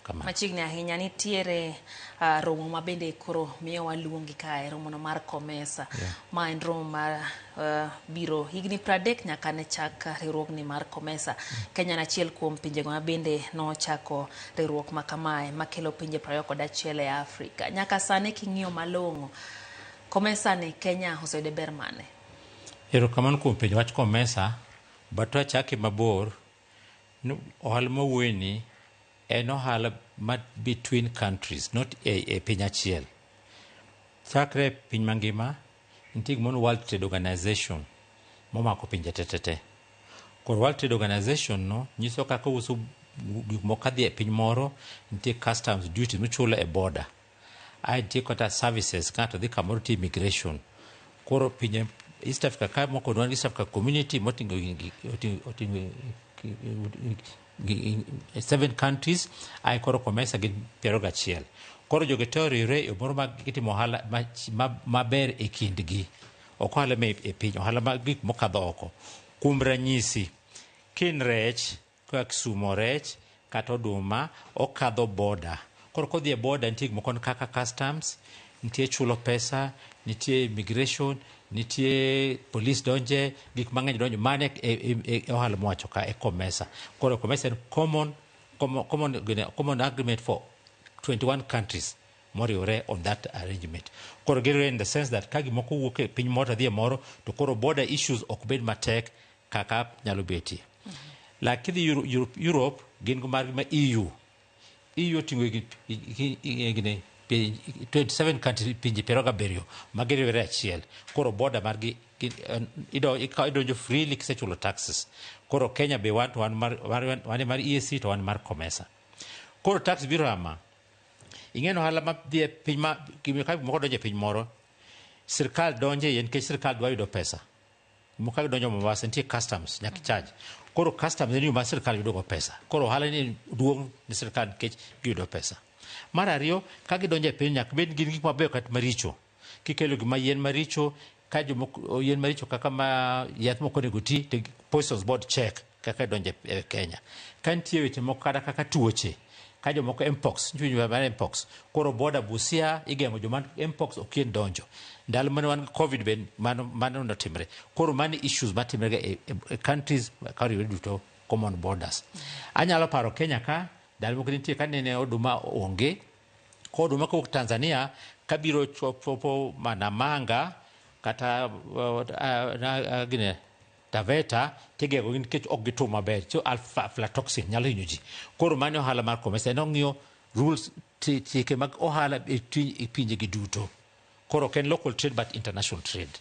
kamano. Machiegni ahinya nitiere romo ma bende koro miyo waluongi kae, romo no mar COMESA. Ma en romo mar biro higni 30 nyaka ne chak riwruogni mar COMESA. Kenya en achiel kuom pinjego ma bende nochako riwruok ma kamae makelo pinje 21 e Afrika. Nyaka sani king'iyo malong'o, COMESA ni Kenya oseyudo ber mane? Erokamano kuom penjo wach COMESA, but wachake mabor. Ohala mawuoyeni en ohala between countries, not a piny achiel. Chakre piny mangima, nitie gimoro World Trade Organization momako pinje tetete. Koro World Trade Organization no nyiso kaka uso gik moko kadhi e piny moro, nitie customs duties michulo e border. Nitie kata services kato dhi kamoro ti immigration. Koro pinje East Africa ka moko dwan East Africa Community motingo 7 countries, ai koro COMESA gin 21. Koro joge teoriore e moro mag itimo ohala maber e kindgi. Ok ohala me e piny, ohala mag gik mokadho oko. Kuom ranyisi, kin rech, kaka Kisumo rech, kata oduma, okadho border. Koro kodhi e border nitie gik moko kaka customs, nitie chulo pesa, nitie immigration, nitie police donje, gik mang'eny donjo, mane e ohala mowacho ka e COMESA. Koro COMESA en common agreement for 21 countries moriwore on that arrangement. Koro giriwore in the sense that ka gimoko wuok e piny moro dhi e moro, to koro border issues ok bed matek kaka nyalo betie. Lakini Europe gin mar EU. EU tingo 27 countries pinje 27 magiriwore achiel. Koro border margi idonjo freely kisechulo taxes. Koro Kenya be wan mar EAC to wan mar COMESA. Koro tax biro ama. Ing'eno ohala ma dhi e piny ma moko donjo e piny moro, sirkal donje yen nikech sirkal dwa yudo pesa. Moko donjo Mombasa, nitie customs nyaka charge. Koro customs en yo ma sirkal yudogo pesa. Koro ohala ni duong' ni sirkal nikech giyudo pesa. Mar ariyo, ka gidonjo e piny nyaka bed gin gik mabeyo kata maricho. Kikelo gima yien maricho, ka yien maricho kaka ma yath moko onego ti, to Poisons Board check kaka donjo e Kenya. Ka nitie weche moko kaka tuoche, ka jomoko mpox, koro border Busia igeng'o joma mpox okien donjo. Ndalo mane wan COVID ben mano notimre. Koro mano issues matimre e countries ka riwore duto common borders. Anyalo paro Kenya ka ndalo moko nitie ka nene oduma onge, ko oduma kowuok Tanzania kabiro chopo Manamanga kata Taveta tigego nikech ok gitwo maber, so aflatoxin nyalo hinyo ji. Koro mano ohala mar COMESA en ong'iyo rules chike mag ohala e pinje gi duto. Koro ken local trade but international trade.